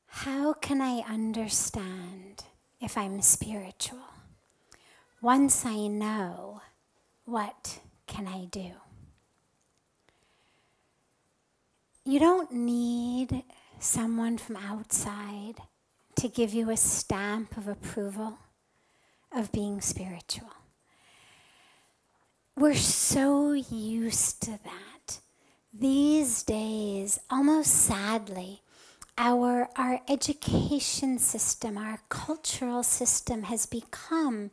How can I understand if I'm spiritual? Once I know, what can I do? You don't need someone from outside to give you a stamp of approval of being spiritual. We're so used to that. These days, almost sadly, our education system, our cultural system has become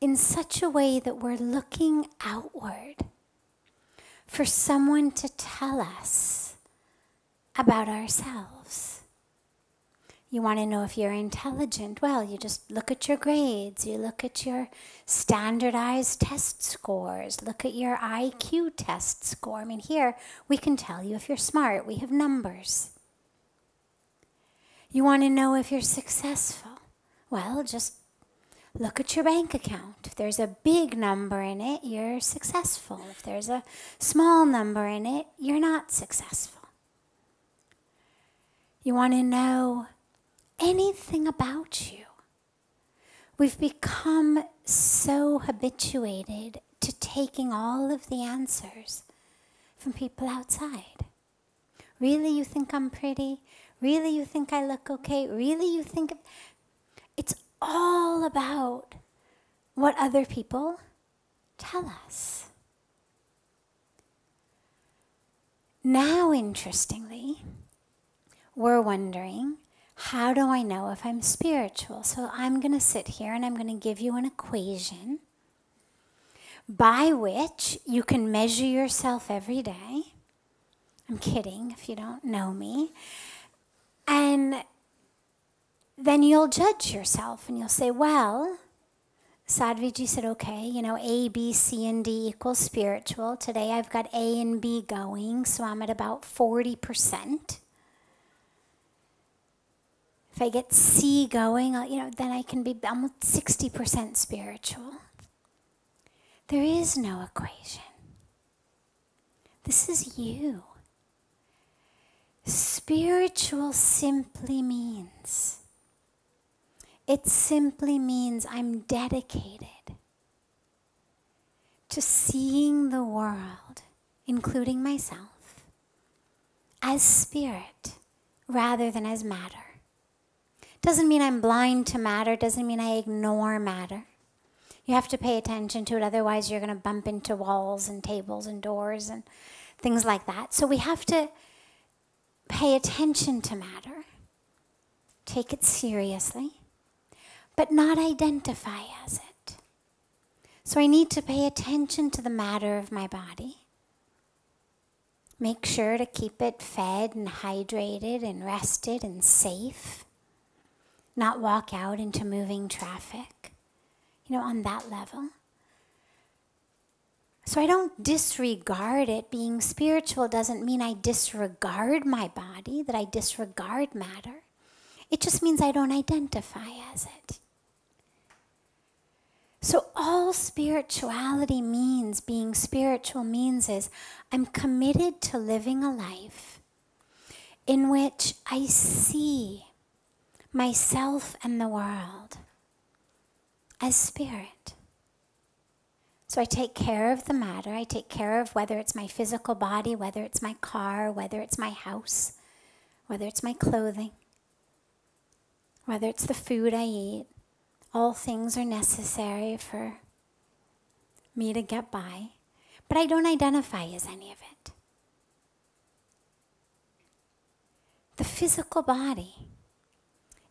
in such a way that we're looking outward for someone to tell us about ourselves. You want to know if you're intelligent? Well, you just look at your grades, you look at your standardized test scores, look at your IQ test score. I mean, here we can tell you if you're smart, we have numbers. You want to know if you're successful? Well, just look at your bank account. If there's a big number in it, you're successful. If there's a small number in it, you're not successful. You want to know anything about you. We've become so habituated to taking all of the answers from people outside. Really, you think I'm pretty? Really, you think I look okay? Really, you think... It's all about what other people tell us. Now, interestingly, we're wondering, how do I know if I'm spiritual? So I'm going to sit here and I'm going to give you an equation by which you can measure yourself every day. I'm kidding if you don't know me. And then you'll judge yourself and you'll say, well, Sadhviji said, okay, you know, A, B, C, and D equals spiritual. Today I've got A and B going, so I'm at about 40%. If I get C going, then I can be almost 60% spiritual. There is no equation. This is you. Spiritual simply means, it simply means I'm dedicated to seeing the world, including myself, as spirit rather than as matter. Doesn't mean I'm blind to matter, doesn't mean I ignore matter. You have to pay attention to it, otherwise you're going to bump into walls and tables and doors and things like that. So we have to pay attention to matter, take it seriously, but not identify as it. So I need to pay attention to the matter of my body. Make sure to keep it fed and hydrated and rested and safe. Not walk out into moving traffic, on that level. So I don't disregard it. Being spiritual doesn't mean I disregard my body, that I disregard matter. It just means I don't identify as it. So all spirituality means, being spiritual means, is I'm committed to living a life in which I see myself and the world as spirit. So I take care of the matter. I take care of whether it's my physical body, whether it's my car, whether it's my house, whether it's my clothing, whether it's the food I eat. All things are necessary for me to get by, but I don't identify as any of it. The physical body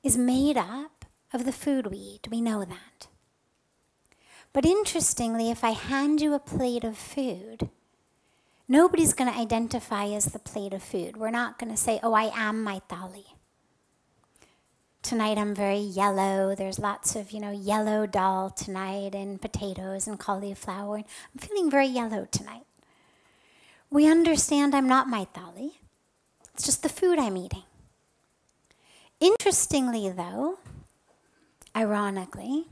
is made up of the food we eat. We know that. But interestingly, if I hand you a plate of food, nobody's going to identify as the plate of food. We're not going to say, oh, I am my thali. Tonight I'm very yellow. There's lots of, yellow dal tonight and potatoes and cauliflower. I'm feeling very yellow tonight. We understand I'm not my thali. It's just the food I'm eating. Interestingly though, ironically,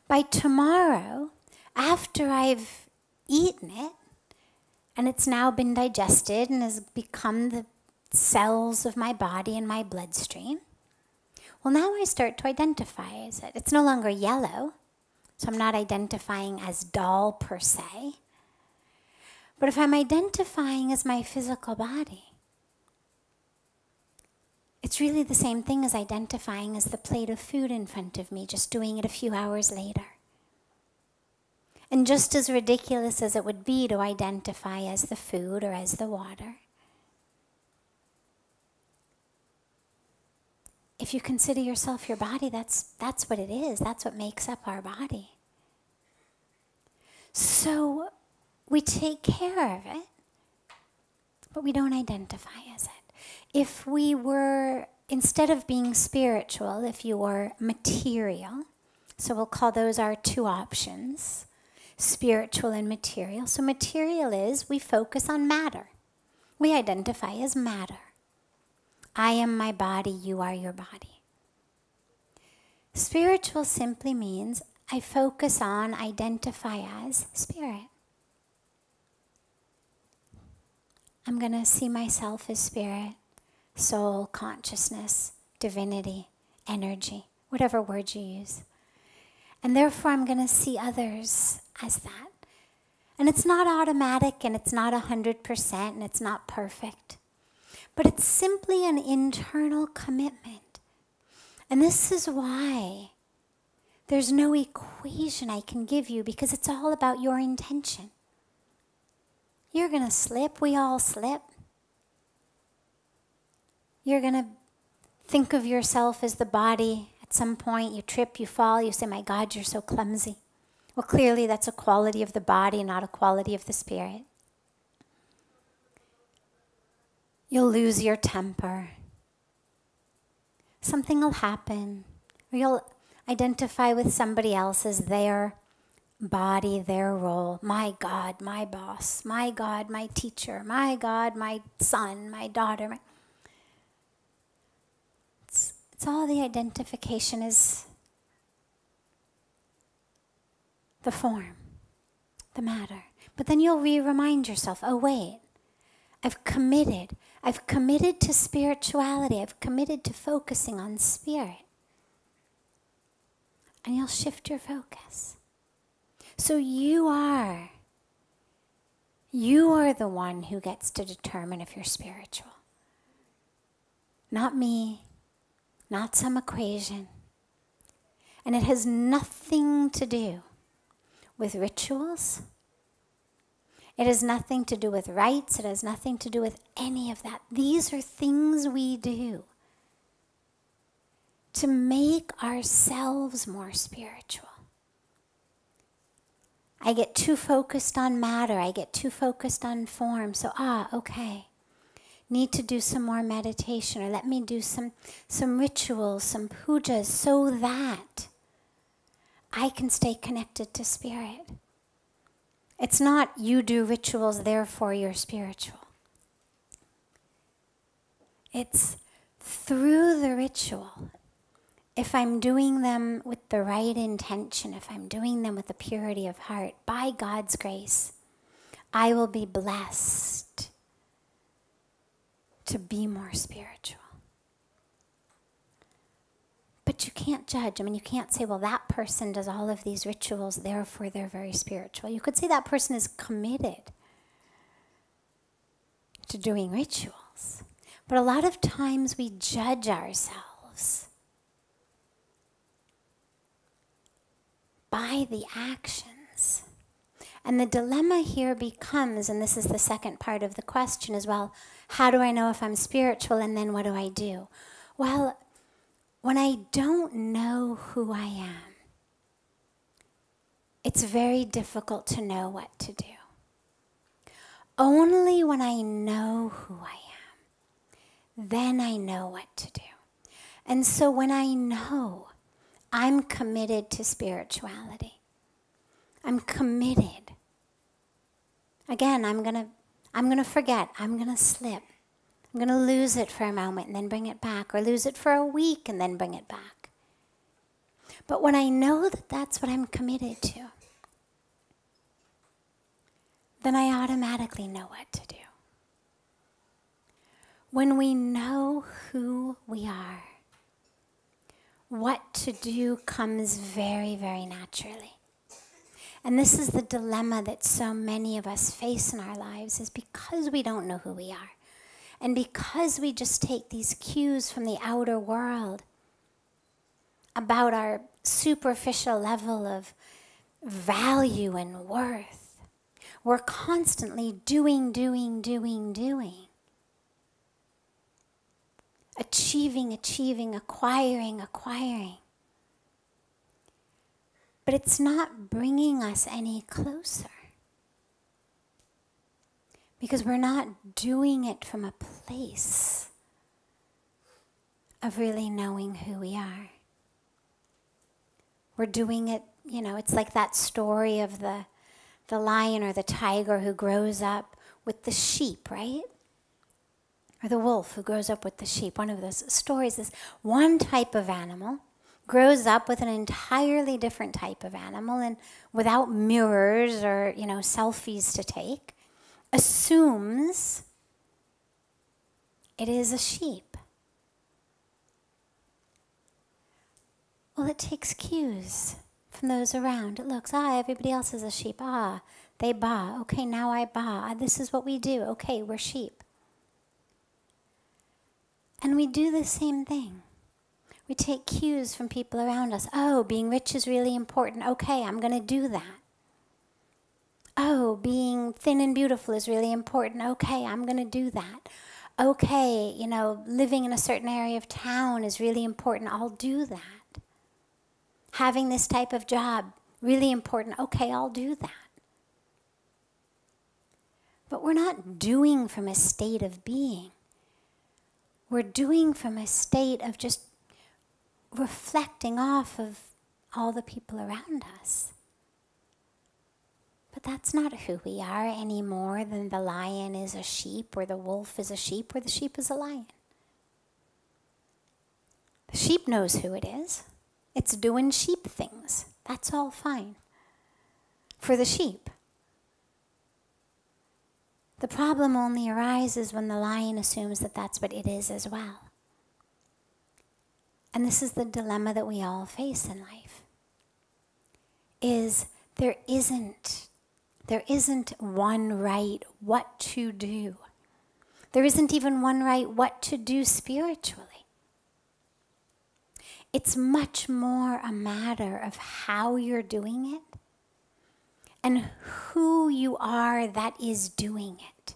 by tomorrow, after I've eaten it, and it's now been digested and has become the cells of my body and my bloodstream, well, now I start to identify as it. It's no longer yellow, so I'm not identifying as dull per se. But if I'm identifying as my physical body, it's really the same thing as identifying as the plate of food in front of me, just doing it a few hours later. And just as ridiculous as it would be to identify as the food or as the water, if you consider yourself your body, that's what it is. That's what makes up our body. So we take care of it, but we don't identify as it. If we were, instead of being spiritual, if you were material, so we'll call those our two options, spiritual and material. So material is we focus on matter. We identify as matter. I am my body, you are your body. Spiritual simply means I focus on, identify as spirit. I'm going to see myself as spirit, soul, consciousness, divinity, energy, whatever word you use. And therefore I'm going to see others as that. And it's not automatic and it's not 100% and it's not perfect. But it's simply an internal commitment. And this is why there's no equation I can give you, because it's all about your intention. You're going to slip. We all slip. You're going to think of yourself as the body. At some point you trip, you fall, you say, my God, you're so clumsy. Well, clearly that's a quality of the body, not a quality of the spirit. You'll lose your temper. Something will happen. Or you'll identify with somebody else as their body, their role. My God, my boss. My God, my teacher. My God, my son, my daughter. It's all the identification is the form, the matter. But then you'll remind yourself, oh wait, I've committed to spirituality. I've committed to focusing on spirit. And you'll shift your focus. So you are the one who gets to determine if you're spiritual. Not me, not some equation. And it has nothing to do with rituals. It has nothing to do with rites. It has nothing to do with any of that. These are things we do to make ourselves more spiritual. I get too focused on matter. I get too focused on form. So, okay. Need to do some more meditation, or let me do some rituals, some pujas, so that I can stay connected to spirit. It's not you do rituals, therefore you're spiritual. It's through the ritual. If I'm doing them with the right intention, if I'm doing them with the purity of heart, by God's grace, I will be blessed to be more spiritual. But you can't judge. I mean, you can't say, well, that person does all of these rituals, therefore they're very spiritual. You could say that person is committed to doing rituals. But a lot of times we judge ourselves by the actions. And the dilemma here becomes, and this is the second part of the question as well, how do I know if I'm spiritual, and then what do I do? Well, when I don't know who I am, it's very difficult to know what to do. Only when I know who I am, then I know what to do. And so when I know I'm committed to spirituality, I'm committed. Again, I'm gonna forget, I'm gonna slip. I'm I'm going to lose it for a moment and then bring it back, or lose it for a week and then bring it back. But when I know that that's what I'm committed to, then I automatically know what to do. When we know who we are, what to do comes very, very naturally. And this is the dilemma that so many of us face in our lives, is because we don't know who we are. And because we just take these cues from the outer world about our superficial level of value and worth, we're constantly doing. Achieving, acquiring. But it's not bringing us any closer. Because we're not doing it from a place of really knowing who we are. We're doing it, it's like that story of the lion or the tiger who grows up with the sheep, right? Or the wolf who grows up with the sheep. One of those stories is one type of animal grows up with an entirely different type of animal, and without mirrors or, selfies to take, assumes it is a sheep. Well, it takes cues from those around. It looks, everybody else is a sheep. They baa. Okay, now I baa. This is what we do. Okay, we're sheep. And we do the same thing. We take cues from people around us. Oh, being rich is really important. Okay, I'm going to do that. Oh, being thin and beautiful is really important. Okay, I'm going to do that. Okay, living in a certain area of town is really important. I'll do that. Having this type of job, really important. Okay, I'll do that. But we're not doing from a state of being. We're doing from a state of just reflecting off of all the people around us. But that's not who we are any more than the lion is a sheep, or the wolf is a sheep, or the sheep is a lion. The sheep knows who it is. It's doing sheep things. That's all fine for the sheep. The problem only arises when the lion assumes that that's what it is as well. And this is the dilemma that we all face in life, is there isn't one right what to do. There isn't even one right what to do spiritually. It's much more a matter of how you're doing it and who you are that is doing it.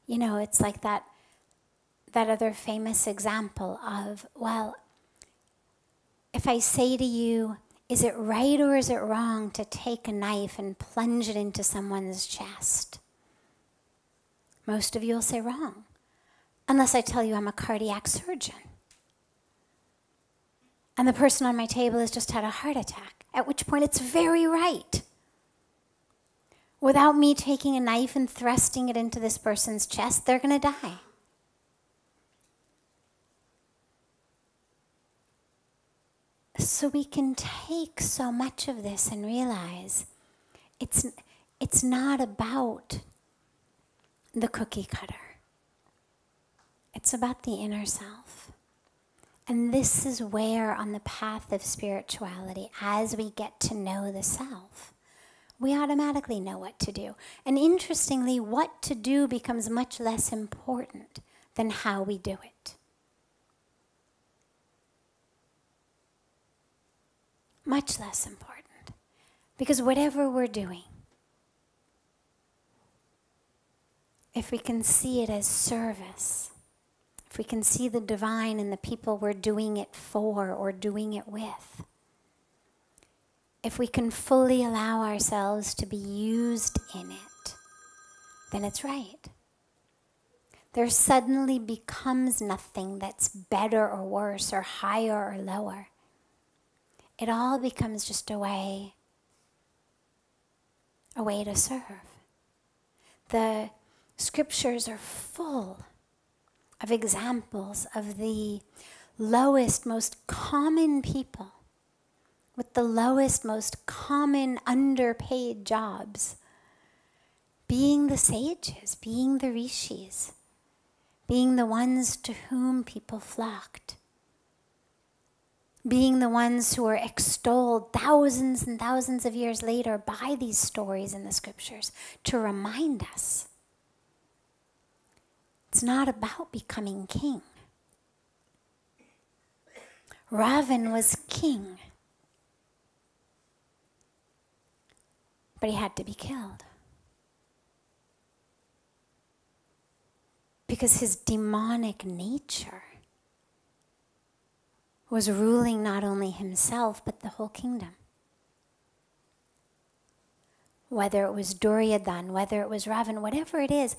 It's like that other famous example of, well, if I say to you, is it right or is it wrong to take a knife and plunge it into someone's chest? Most of you will say wrong, unless I tell you I'm a cardiac surgeon. And the person on my table has just had a heart attack, at which point it's very right. Without me taking a knife and thrusting it into this person's chest, they're going to die. So we can take so much of this and realize it's not about the cookie cutter. It's about the inner self. And this is where, on the path of spirituality, as we get to know the self, we automatically know what to do. And interestingly, what to do becomes much less important than how we do it. Much less important. Because whatever we're doing, if we can see it as service, if we can see the divine in the people we're doing it for or doing it with, if we can fully allow ourselves to be used in it, then it's right. There suddenly becomes nothing that's better or worse or higher or lower. It all becomes just a way to serve. The Scriptures are full of examples of the lowest, most common people with the lowest, most common underpaid jobs being the sages, being the rishis, being the ones to whom people flocked, being the ones who are extolled thousands and thousands of years later by these stories in the scriptures to remind us it's not about becoming king. Ravan was king, but he had to be killed because his demonic nature was ruling not only himself, but the whole kingdom. Whether it was Duryodhan, whether it was Ravan, whatever it is,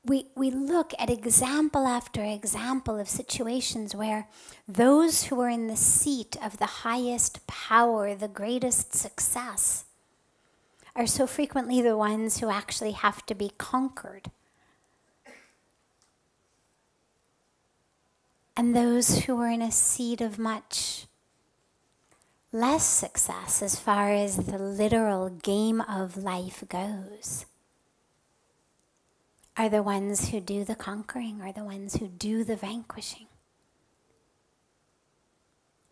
we look at example after example of situations where those who are in the seat of the highest power, the greatest success, are so frequently the ones who actually have to be conquered. And those who are in a seat of much less success as far as the literal game of life goes are the ones who do the conquering, are the ones who do the vanquishing.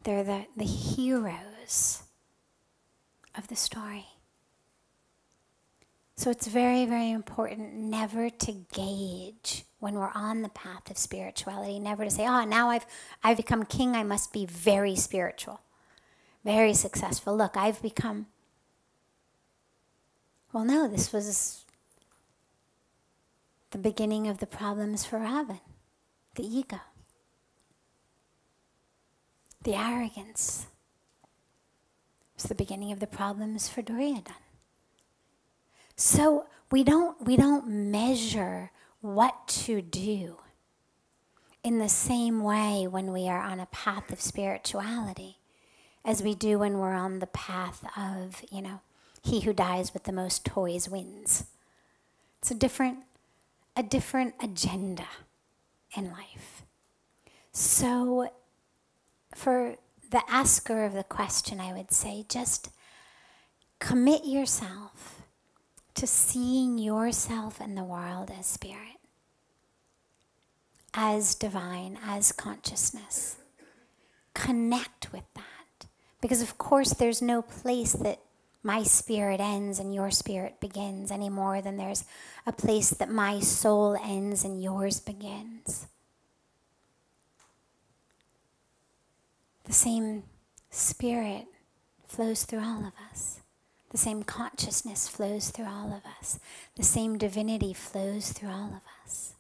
They're the heroes of the story. So it's very, very important never to gauge when we're on the path of spirituality, never to say, now I've become king, I must be very spiritual, very successful. Look, I've become... Well, no, this was the beginning of the problems for Ravan, the ego, the arrogance. It's the beginning of the problems for Duryodhan. So we don't measure what to do in the same way when we are on a path of spirituality as we do when we're on the path of, he who dies with the most toys wins. It's a different agenda in life. So for the asker of the question, I would say just commit yourself to seeing yourself and the world as spirit, as divine, as consciousness. Connect with that. Because of course there's no place that my spirit ends and your spirit begins any more than there's a place that my soul ends and yours begins. The same spirit flows through all of us. The same consciousness flows through all of us. The same divinity flows through all of us.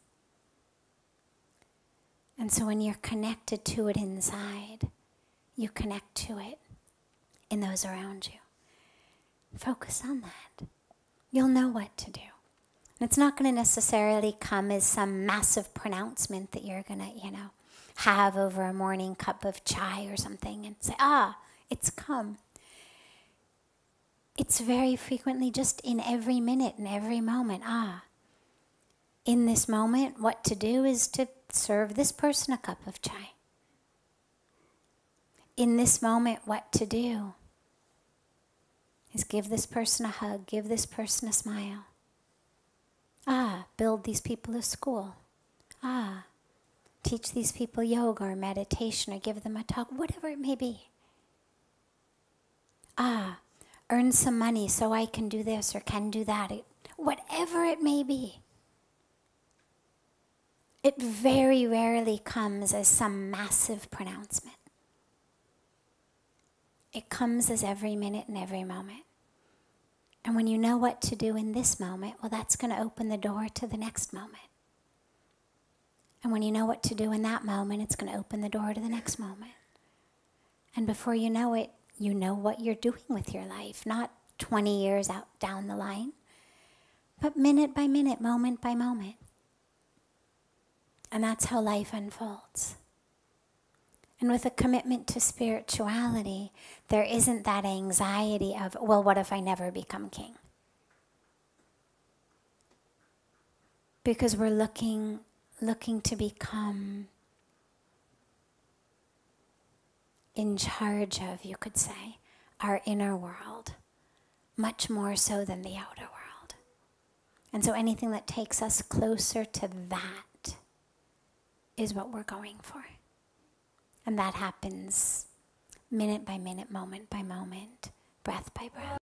And so when you're connected to it inside, you connect to it in those around you. Focus on that. You'll know what to do. And it's not going to necessarily come as some massive pronouncement that you're going to, have over a morning cup of chai or something and say, it's come. It's very frequently just in every minute and every moment. In this moment, what to do is to serve this person a cup of chai. In this moment, what to do is give this person a hug, give this person a smile. Build these people a school. Teach these people yoga or meditation or give them a talk, whatever it may be. Earn some money so I can do this or can do that. Whatever it may be. It very rarely comes as some massive pronouncement. It comes as every minute and every moment. And when you know what to do in this moment, well, that's going to open the door to the next moment. And when you know what to do in that moment, it's going to open the door to the next moment. And before you know it, you know what you're doing with your life, not 20 years out down the line, but minute by minute, moment by moment. And that's how life unfolds. And with a commitment to spirituality, there isn't that anxiety of, well, what if I never become king? because we're looking to become in charge of, you could say, our inner world, much more so than the outer world. And so anything that takes us closer to that is what we're going for. And that happens minute by minute, moment by moment, breath by breath.